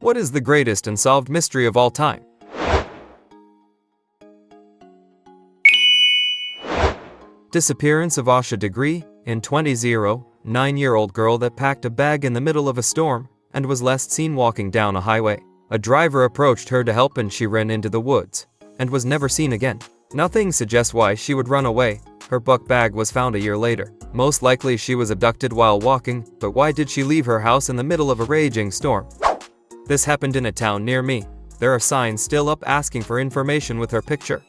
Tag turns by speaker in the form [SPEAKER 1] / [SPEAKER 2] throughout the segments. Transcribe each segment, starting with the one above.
[SPEAKER 1] What is the greatest unsolved mystery of all time? Disappearance of Asha Degree in 2020, 9-year-old girl that packed a bag in the middle of a storm and was last seen walking down a highway. A driver approached her to help and she ran into the woods and was never seen again. Nothing suggests why she would run away. Her book bag was found a year later. Most likely she was abducted while walking, but why did she leave her house in the middle of a raging storm? This happened in a town near me. There are signs still up asking for information with her picture.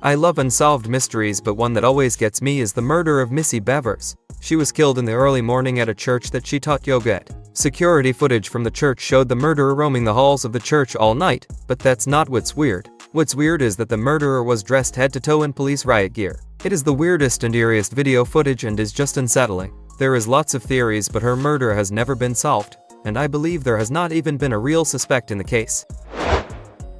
[SPEAKER 1] I love unsolved mysteries, but one that always gets me is the murder of Missy Bevers. She was killed in the early morning at a church that she taught yoga at. Security footage from the church showed the murderer roaming the halls of the church all night, but that's not what's weird. What's weird is that the murderer was dressed head to toe in police riot gear. It is the weirdest and eeriest video footage and is just unsettling. There is lots of theories, but her murder has never been solved, and I believe there has not even been a real suspect in the case.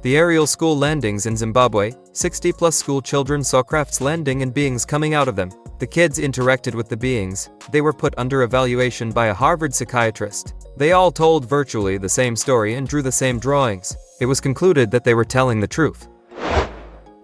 [SPEAKER 1] The aerial school landings in Zimbabwe. 60+ school children saw crafts landing and beings coming out of them. The kids interacted with the beings. They were put under evaluation by a Harvard psychiatrist. They all told virtually the same story and drew the same drawings. It was concluded that they were telling the truth.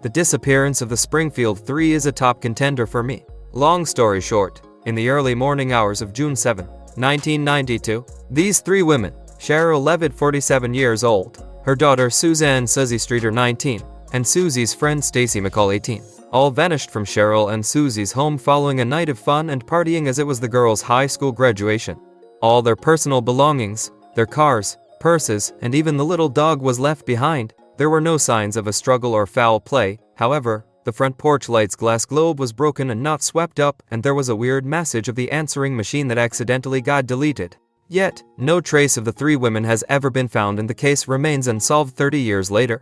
[SPEAKER 1] The disappearance of the Springfield 3 is a top contender for me. Long story short, in the early morning hours of June 7, 1992, these three women, Cheryl Levitt, 47 years old, her daughter Suzanne Susie Streeter, 19, and Susie's friend Stacy McCall, 18, all vanished from Cheryl and Susie's home following a night of fun and partying, as it was the girls' high school graduation. All their personal belongings, their cars, purses, and even the little dog was left behind. There were no signs of a struggle or foul play. However, the front porch light's glass globe was broken and not swept up, and there was a weird message of the answering machine that accidentally got deleted. Yet, no trace of the three women has ever been found, and the case remains unsolved 30 years later.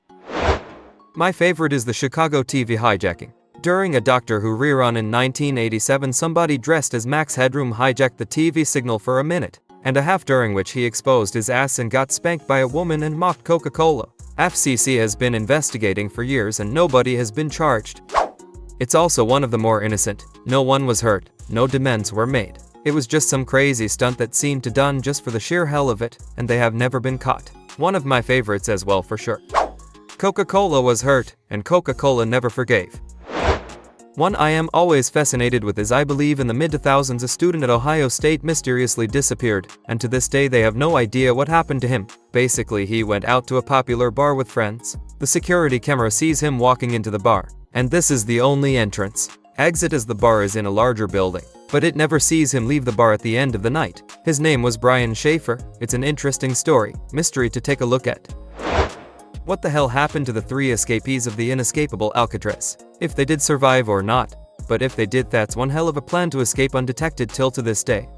[SPEAKER 1] My favorite is the Chicago TV hijacking. During a Doctor Who rerun in 1987, somebody dressed as Max Headroom hijacked the TV signal for a minute and a half, during which he exposed his ass and got spanked by a woman and mocked Coca-Cola. FCC has been investigating for years and nobody has been charged. It's also one of the more innocent. No one was hurt, no demands were made. It was just some crazy stunt that seemed to done just for the sheer hell of it, and they have never been caught. One of my favorites as well, for sure. Coca-Cola was hurt, and Coca-Cola never forgave. One I am always fascinated with is, I believe in the mid-2000s, a student at Ohio State mysteriously disappeared, and to this day they have no idea what happened to him. Basically, he went out to a popular bar with friends. The security camera sees him walking into the bar, and this is the only entrance. Exit, as the bar is in a larger building, but it never sees him leave the bar at the end of the night. His name was Brian Schaefer. It's an interesting story, mystery to take a look at. What the hell happened to the three escapees of the inescapable Alcatraz? If they did survive or not, but if they did, that's one hell of a plan to escape undetected till to this day.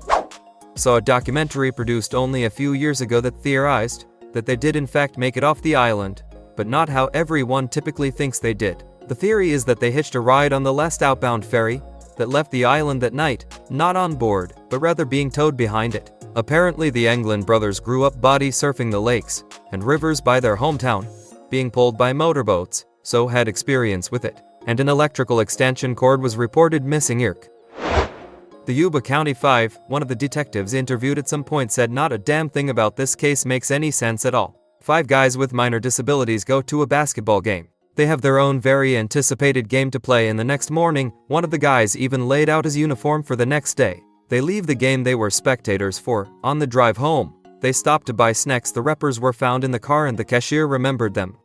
[SPEAKER 1] Saw a documentary produced only a few years ago that theorized that they did in fact make it off the island, but not how everyone typically thinks they did. The theory is that they hitched a ride on the last outbound ferry that left the island that night, not on board, but rather being towed behind it. Apparently, the Anglin brothers grew up body surfing the lakes and rivers by their hometown, being pulled by motorboats, so had experience with it, and an electrical extension cord was reported missing. The Yuba County 5, one of the detectives interviewed at some point, said not a damn thing about this case makes any sense at all. 5 guys with minor disabilities go to a basketball game. They have their own very anticipated game to play, and the next morning, one of the guys even laid out his uniform for the next day. They leave the game they were spectators for. On the drive home, they stopped to buy snacks. The rappers were found in the car and the cashier remembered them.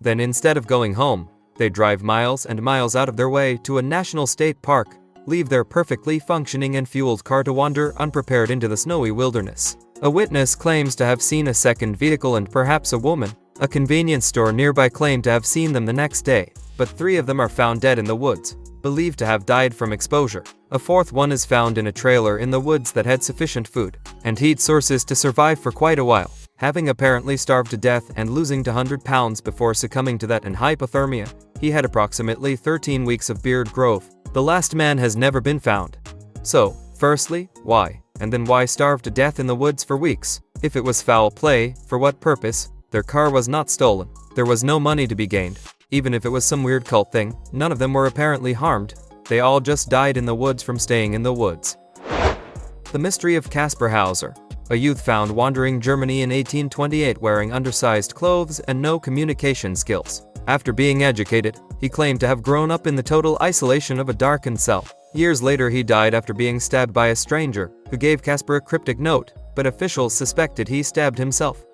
[SPEAKER 1] Then, instead of going home, they drive miles and miles out of their way to a national state park, leave their perfectly functioning and fueled car to wander unprepared into the snowy wilderness. A witness claims to have seen a second vehicle and perhaps a woman. A convenience store nearby claimed to have seen them the next day, but 3 of them are found dead in the woods, believed to have died from exposure. A 4th one is found in a trailer in the woods that had sufficient food and heat sources to survive for quite a while, having apparently starved to death and losing to 100 pounds before succumbing to that and hypothermia. He had approximately 13 weeks of beard growth. The last man has never been found. So, firstly, why? And then why starve to death in the woods for weeks? If it was foul play, for what purpose? Their car was not stolen. There was no money to be gained. Even if it was some weird cult thing, none of them were apparently harmed. They all just died in the woods from staying in the woods. The mystery of Casper Hauser. A youth found wandering Germany in 1828 wearing undersized clothes and no communication skills. After being educated, he claimed to have grown up in the total isolation of a darkened cell. Years later he died after being stabbed by a stranger, who gave Casper a cryptic note, but officials suspected he stabbed himself.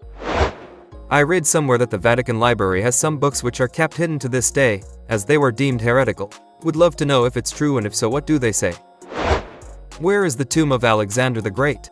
[SPEAKER 1] I read somewhere that the Vatican Library has some books which are kept hidden to this day, as they were deemed heretical. Would love to know if it's true, and if so, what do they say? Where is the tomb of Alexander the Great?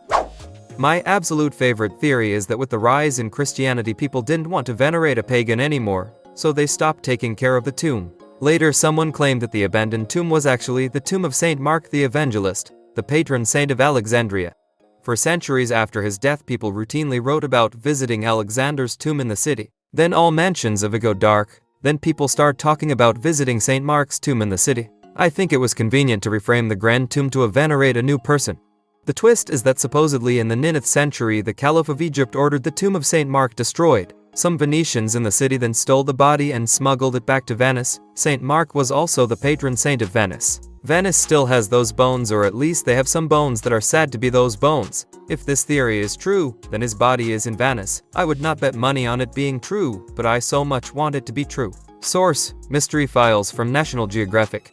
[SPEAKER 1] My absolute favorite theory is that with the rise in Christianity, people didn't want to venerate a pagan anymore, so they stopped taking care of the tomb. Later, someone claimed that the abandoned tomb was actually the tomb of Saint Mark the Evangelist, the patron saint of Alexandria. For centuries after his death, people routinely wrote about visiting Alexander's tomb in the city. Then all mentions of it go dark. Then people start talking about visiting Saint Mark's tomb in the city. I think it was convenient to reframe the grand tomb to venerate a new person. The twist is that supposedly in the 9th century, the Caliph of Egypt ordered the tomb of Saint Mark destroyed. Some Venetians in the city then stole the body and smuggled it back to Venice. Saint Mark was also the patron saint of Venice. Venice still has those bones, or at least they have some bones that are said to be those bones. If this theory is true, then his body is in Venice. I would not bet money on it being true, but I so much want it to be true. Source: Mystery Files from National Geographic.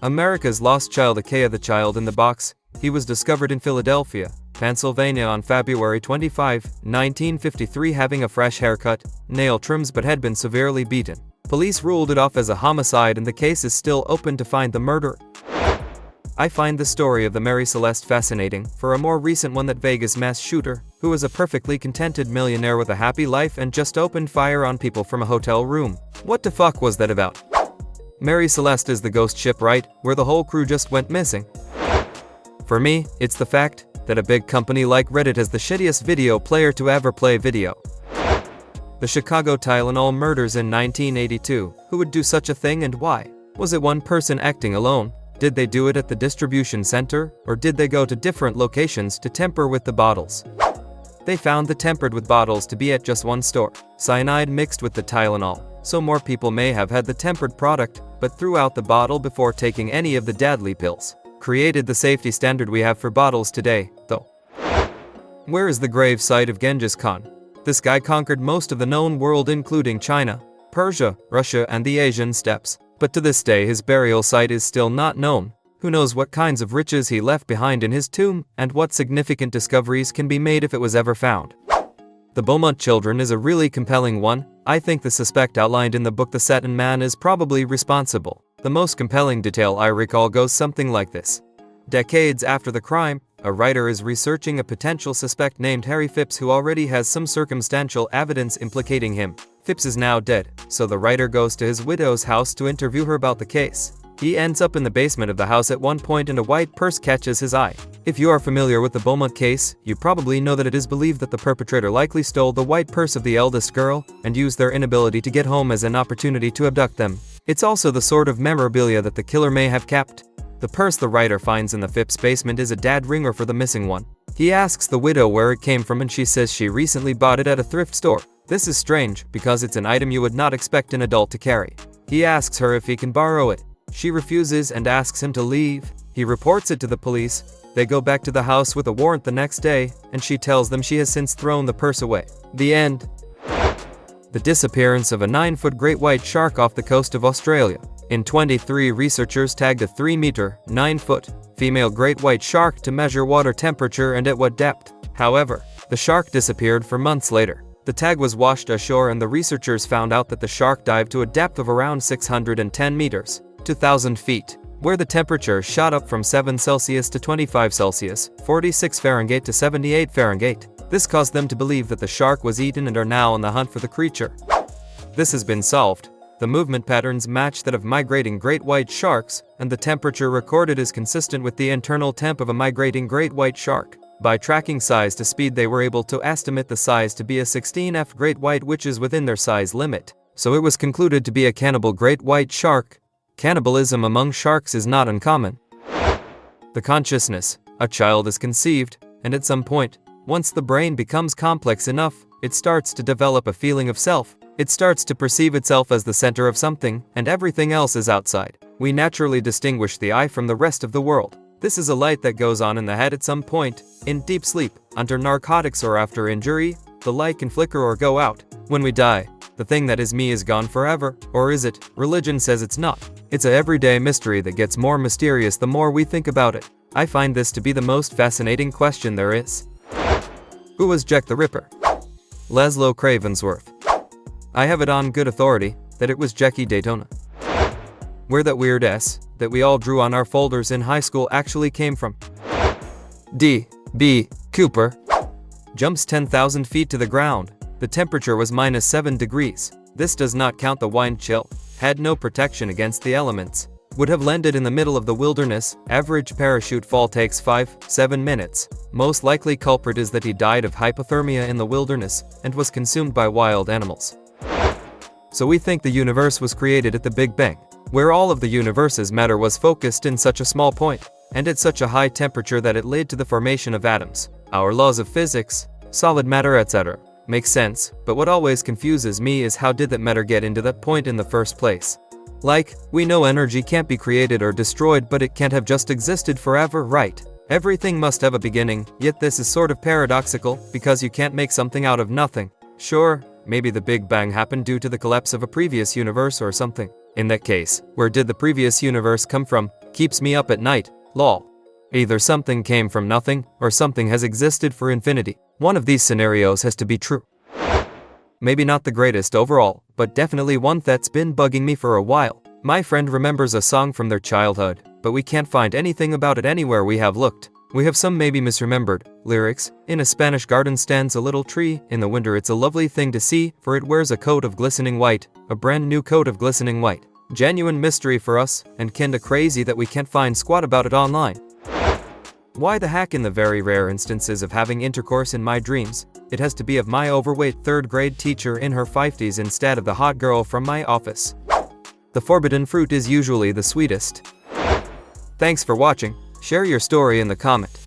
[SPEAKER 1] America's Lost Child. Akea the Child in the Box. He was discovered in Philadelphia, Pennsylvania on February 25, 1953, having a fresh haircut, nail trims, but had been severely beaten. Police ruled it off as a homicide, and the case is still open to find the murderer. I find the story of the Mary Celeste fascinating. For a more recent one, that Vegas mass shooter, who was a perfectly contented millionaire with a happy life and just opened fire on people from a hotel room. What the fuck was that about? Mary Celeste is the ghost ship, right, where the whole crew just went missing? For me, it's the fact that a big company like Reddit has the shittiest video player to ever play video. The Chicago Tylenol murders in 1982. Who would do such a thing, and why? Was it one person acting alone? Did they do it at the distribution center, or did they go to different locations to tamper with the bottles? They found the tampered with bottles to be at just one store. Cyanide mixed with the Tylenol, so more people may have had the tempered product, but threw out the bottle before taking any of the deadly pills. Created the safety standard we have for bottles today, though. Where is the grave site of Genghis Khan? This guy conquered most of the known world, including China, Persia, Russia, and the Asian steppes. But to this day his burial site is still not known. Who knows what kinds of riches he left behind in his tomb, and what significant discoveries can be made if it was ever found. The Beaumont children is a really compelling one. I think the suspect outlined in the book The Seton Man is probably responsible. The most compelling detail I recall goes something like this. Decades after the crime, a writer is researching a potential suspect named Harry Phipps, who already has some circumstantial evidence implicating him. Phipps is now dead, so the writer goes to his widow's house to interview her about the case. He ends up in the basement of the house at one point, and a white purse catches his eye. If you are familiar with the Beaumont case, you probably know that it is believed that the perpetrator likely stole the white purse of the eldest girl and used their inability to get home as an opportunity to abduct them. It's also the sort of memorabilia that the killer may have kept. The purse the writer finds in the Phipps basement is a dad ringer for the missing one. He asks the widow where it came from, and she says she recently bought it at a thrift store. This is strange, because it's an item you would not expect an adult to carry. He asks her if he can borrow it. She refuses and asks him to leave. He reports it to the police. They go back to the house with a warrant the next day, and she tells them she has since thrown the purse away. The end. The disappearance of a 9-foot great white shark off the coast of Australia. In 2023, researchers tagged a 3-meter, 9-foot, female great white shark to measure water temperature and at what depth. However, the shark disappeared for months later. The tag was washed ashore, and the researchers found out that the shark dived to a depth of around 610 meters, 2,000 feet, where the temperature shot up from 7 Celsius to 25 Celsius, 46 Fahrenheit to 78 Fahrenheit. This caused them to believe that the shark was eaten and are now on the hunt for the creature. This has been solved. The movement patterns match that of migrating great white sharks, and the temperature recorded is consistent with the internal temp of a migrating great white shark. By tracking size to speed, they were able to estimate the size to be a 16F great white, which is within their size limit. So it was concluded to be a cannibal great white shark. Cannibalism among sharks is not uncommon. The consciousness. A child is conceived, and at some point, once the brain becomes complex enough, it starts to develop a feeling of self. It starts to perceive itself as the center of something, and everything else is outside. We naturally distinguish the I from the rest of the world. This is a light that goes on in the head at some point, in deep sleep, under narcotics or after injury. The light can flicker or go out. When we die, the thing that is me is gone forever, or is it? Religion says it's not. It's a everyday mystery that gets more mysterious the more we think about it. I find this to be the most fascinating question there is. Who was Jack the Ripper? Laszlo Cravensworth. I have it on good authority that it was Jackie Daytona. Where that weird S that we all drew on our folders in high school actually came from. D. B. Cooper jumps 10,000 feet to the ground. The temperature was -7 degrees. This does not count the wind chill. Had no protection against the elements. Would have landed in the middle of the wilderness. Average parachute fall takes 5-7 minutes. Most likely culprit is that he died of hypothermia in the wilderness and was consumed by wild animals. So we think the universe was created at the Big Bang, where all of the universe's matter was focused in such a small point, and at such a high temperature that it led to the formation of atoms. Our laws of physics, solid matter, etc. Makes sense, but what always confuses me is how did that matter get into that point in the first place? Like, we know energy can't be created or destroyed, but it can't have just existed forever, right? Everything must have a beginning, yet this is sort of paradoxical, because you can't make something out of nothing. Sure, maybe the Big Bang happened due to the collapse of a previous universe or something. In that case, where did the previous universe come from? Keeps me up at night, lol. Either something came from nothing, or something has existed for infinity. One of these scenarios has to be true. Maybe not the greatest overall, but definitely one that's been bugging me for a while. My friend remembers a song from their childhood, but we can't find anything about it anywhere we have looked. We have some maybe misremembered lyrics. In a Spanish garden stands a little tree. In the winter it's a lovely thing to see, for it wears a coat of glistening white. A brand new coat of glistening white. Genuine mystery for us, and kinda crazy that we can't find squat about it online. Why the heck, in the very rare instances of having intercourse in my dreams, it has to be of my overweight third grade teacher in her 50s instead of the hot girl from my office. The forbidden fruit is usually the sweetest. Thanks for watching. Share your story in the comment.